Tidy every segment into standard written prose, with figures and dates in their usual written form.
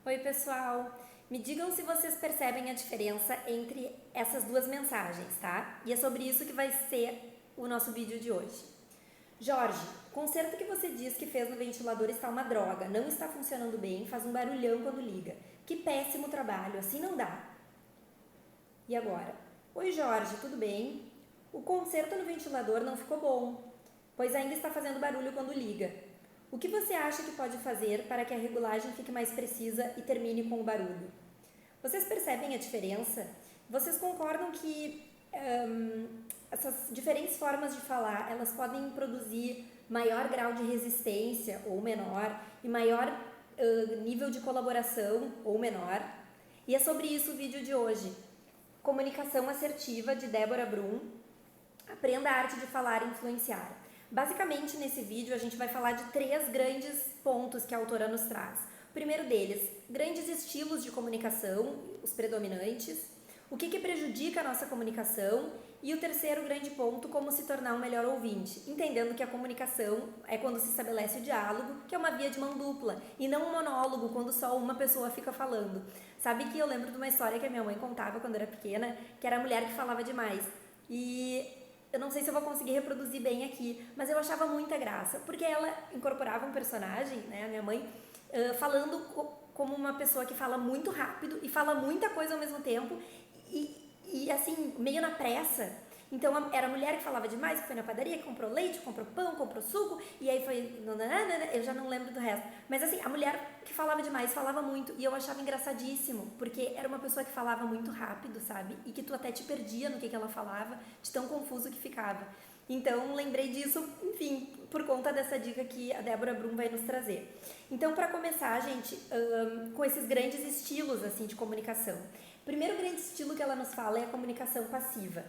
Oi, pessoal! Me digam se vocês percebem a diferença entre essas duas mensagens, tá? E é sobre isso que vai ser o nosso vídeo de hoje. Jorge, o conserto que você diz que fez no ventilador está uma droga, não está funcionando bem, faz um barulhão quando liga. Que péssimo trabalho, assim não dá. E agora? Oi, Jorge, tudo bem? O conserto no ventilador não ficou bom, pois ainda está fazendo barulho quando liga. O que você acha que pode fazer para que a regulagem fique mais precisa e termine com o barulho? Vocês percebem a diferença? Vocês concordam que essas diferentes formas de falar, elas podem produzir maior grau de resistência ou menor e maior nível de colaboração ou menor? E é sobre isso o vídeo de hoje. Comunicação assertiva, de Débora Brum. Aprenda a arte de falar e influenciar. Basicamente, nesse vídeo, a gente vai falar de 3 grandes pontos que a autora nos traz. O primeiro deles, grandes estilos de comunicação, os predominantes, o que prejudica a nossa comunicação, e o terceiro grande ponto, como se tornar um melhor ouvinte, entendendo que a comunicação é quando se estabelece o diálogo, que é uma via de mão dupla, e não um monólogo, quando só uma pessoa fica falando. Sabe que eu lembro de uma história que a minha mãe contava quando eu era pequena, que era a mulher que falava demais. E eu não sei se eu vou conseguir reproduzir bem aqui, mas eu achava muita graça, porque ela incorporava um personagem, né, a minha mãe, falando como uma pessoa que fala muito rápido e fala muita coisa ao mesmo tempo e assim, meio na pressa. Então era a mulher que falava demais, que foi na padaria, que comprou leite, comprou pão, comprou suco, e aí foi... Eu já não lembro do resto. Mas assim, a mulher que falava demais, falava muito, e eu achava engraçadíssimo, porque era uma pessoa que falava muito rápido, sabe? E que tu até te perdia no que ela falava, de tão confuso que ficava. Então, lembrei disso, enfim, por conta dessa dica que a Débora Brum vai nos trazer. Então, para começar, gente, com esses grandes estilos, assim, de comunicação. O primeiro grande estilo que ela nos fala é a comunicação passiva,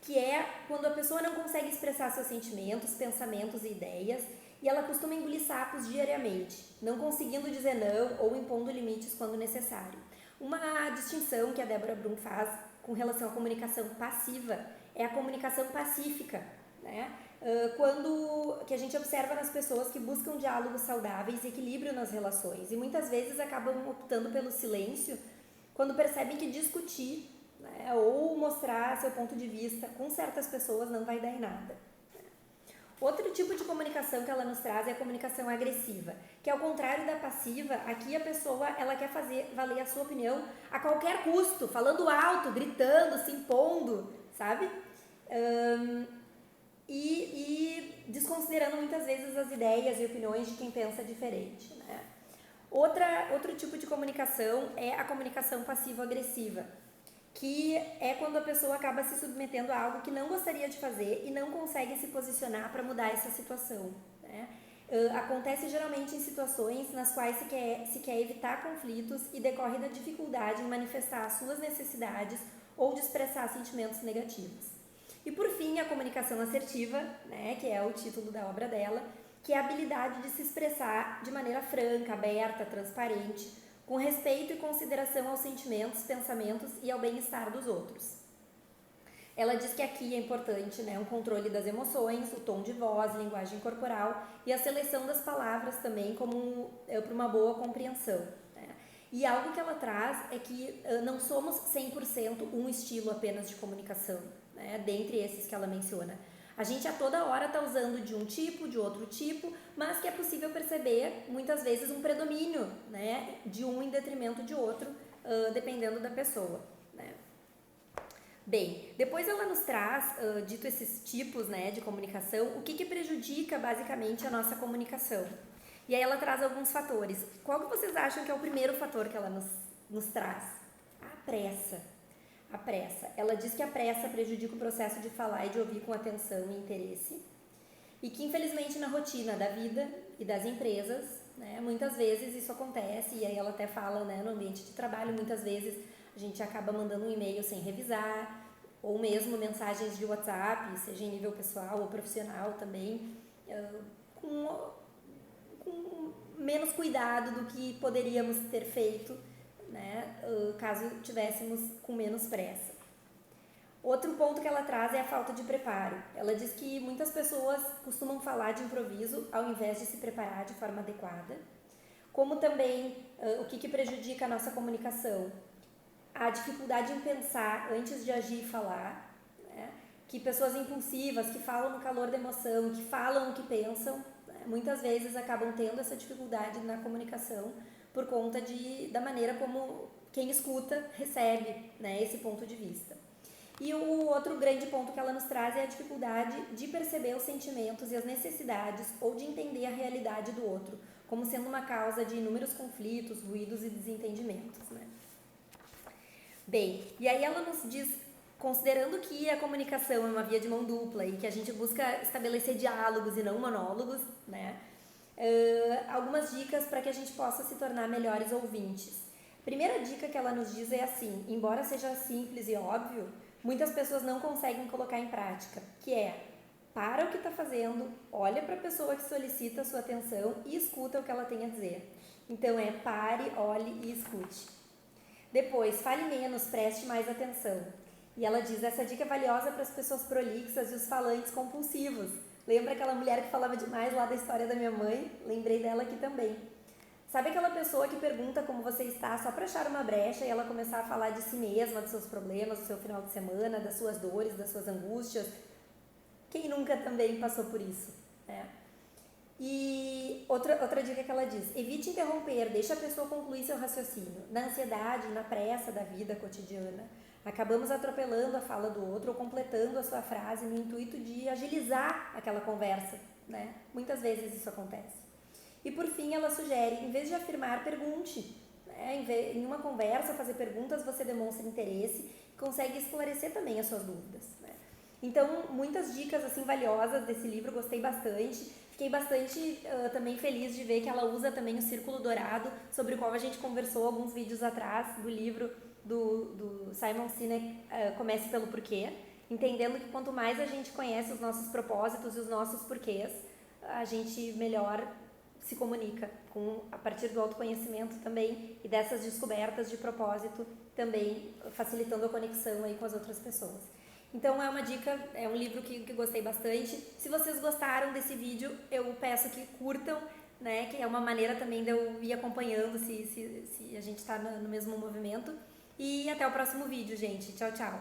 que é quando a pessoa não consegue expressar seus sentimentos, pensamentos e ideias, e ela costuma engolir sapos diariamente, não conseguindo dizer não ou impondo limites quando necessário. Uma distinção que a Débora Brum faz com relação à comunicação passiva é a comunicação pacífica, né? Quando que a gente observa nas pessoas que buscam diálogos saudáveis e equilíbrio nas relações, e muitas vezes acabam optando pelo silêncio quando percebem que discutir, né, ou mostrar seu ponto de vista com certas pessoas não vai dar em nada. Outro tipo de comunicação que ela nos traz é a comunicação agressiva, que ao contrário da passiva, aqui a pessoa ela quer fazer valer a sua opinião a qualquer custo, falando alto, gritando, se impondo, sabe? E desconsiderando muitas vezes as ideias e opiniões de quem pensa diferente, né? Outro tipo de comunicação é a comunicação passivo-agressiva, que é quando a pessoa acaba se submetendo a algo que não gostaria de fazer e não consegue se posicionar para mudar essa situação, né? Acontece geralmente em situações nas quais se quer evitar conflitos e decorre da dificuldade em manifestar as suas necessidades ou de expressar sentimentos negativos. E por fim, a comunicação assertiva, né, que é o título da obra dela, que é a habilidade de se expressar de maneira franca, aberta, transparente, com respeito e consideração aos sentimentos, pensamentos e ao bem-estar dos outros. Ela diz que aqui é importante, né, um controle das emoções, o tom de voz, linguagem corporal e a seleção das palavras também como para uma boa compreensão, né? E algo que ela traz é que não somos 100% um estilo apenas de comunicação, né, dentre esses que ela menciona. A gente a toda hora está usando de um tipo, de outro tipo, mas que é possível perceber, muitas vezes, um predomínio, né, de um em detrimento de outro, dependendo da pessoa, né. Bem, depois ela nos traz, dito esses tipos, né, de comunicação, o que prejudica basicamente a nossa comunicação. E aí ela traz alguns fatores. Qual que vocês acham que é o primeiro fator que ela nos traz? A pressa. A pressa. Ela diz que a pressa prejudica o processo de falar e de ouvir com atenção e interesse, e que infelizmente na rotina da vida e das empresas, né, muitas vezes isso acontece, e aí ela até fala, né, no ambiente de trabalho, muitas vezes a gente acaba mandando um e-mail sem revisar, ou mesmo mensagens de WhatsApp, seja em nível pessoal ou profissional também, com menos cuidado do que poderíamos ter feito, né, caso tivéssemos com menos pressa. Outro ponto que ela traz é a falta de preparo. Ela diz que muitas pessoas costumam falar de improviso ao invés de se preparar de forma adequada. como também o que prejudica a nossa comunicação. A dificuldade em pensar antes de agir e falar, né? Que pessoas impulsivas, que falam no calor da emoção, que falam o que pensam, né? Muitas vezes acabam tendo essa dificuldade na comunicação por conta da maneira como quem escuta recebe, né, esse ponto de vista. E o outro grande ponto que ela nos traz é a dificuldade de perceber os sentimentos e as necessidades ou de entender a realidade do outro, como sendo uma causa de inúmeros conflitos, ruídos e desentendimentos, né? Bem, e aí ela nos diz, considerando que a comunicação é uma via de mão dupla e que a gente busca estabelecer diálogos e não monólogos, né? Algumas dicas para que a gente possa se tornar melhores ouvintes. Primeira dica que ela nos diz é assim, embora seja simples e óbvio, muitas pessoas não conseguem colocar em prática, que é: para o que está fazendo, olha para a pessoa que solicita a sua atenção e escuta o que ela tem a dizer. Então pare, olhe e escute. Depois, fale menos, preste mais atenção. E ela diz, essa dica é valiosa para as pessoas prolixas e os falantes compulsivos. Lembra aquela mulher que falava demais lá da história da minha mãe? Lembrei dela aqui também. Sabe aquela pessoa que pergunta como você está só para achar uma brecha e ela começar a falar de si mesma, dos seus problemas, do seu final de semana, das suas dores, das suas angústias? Quem nunca também passou por isso, né? E outra dica que ela diz, evite interromper, deixe a pessoa concluir seu raciocínio. Na ansiedade, na pressa da vida cotidiana, acabamos atropelando a fala do outro ou completando a sua frase no intuito de agilizar aquela conversa, né? Muitas vezes isso acontece. E por fim, ela sugere, em vez de afirmar, pergunte. Né? Em uma conversa, fazer perguntas, você demonstra interesse e consegue esclarecer também as suas dúvidas, né? Então, muitas dicas assim valiosas desse livro, gostei bastante. Fiquei bastante também feliz de ver que ela usa também o Círculo Dourado, sobre o qual a gente conversou alguns vídeos atrás do livro do Simon Sinek, Comece pelo Porquê, entendendo que quanto mais a gente conhece os nossos propósitos e os nossos porquês, a gente melhor se comunica a partir do autoconhecimento também e dessas descobertas de propósito, também facilitando a conexão aí com as outras pessoas. Então é uma dica, é um livro que gostei bastante. Se vocês gostaram desse vídeo, eu peço que curtam, né, que é uma maneira também de eu ir acompanhando se a gente está no mesmo movimento. E até o próximo vídeo, gente. Tchau, tchau!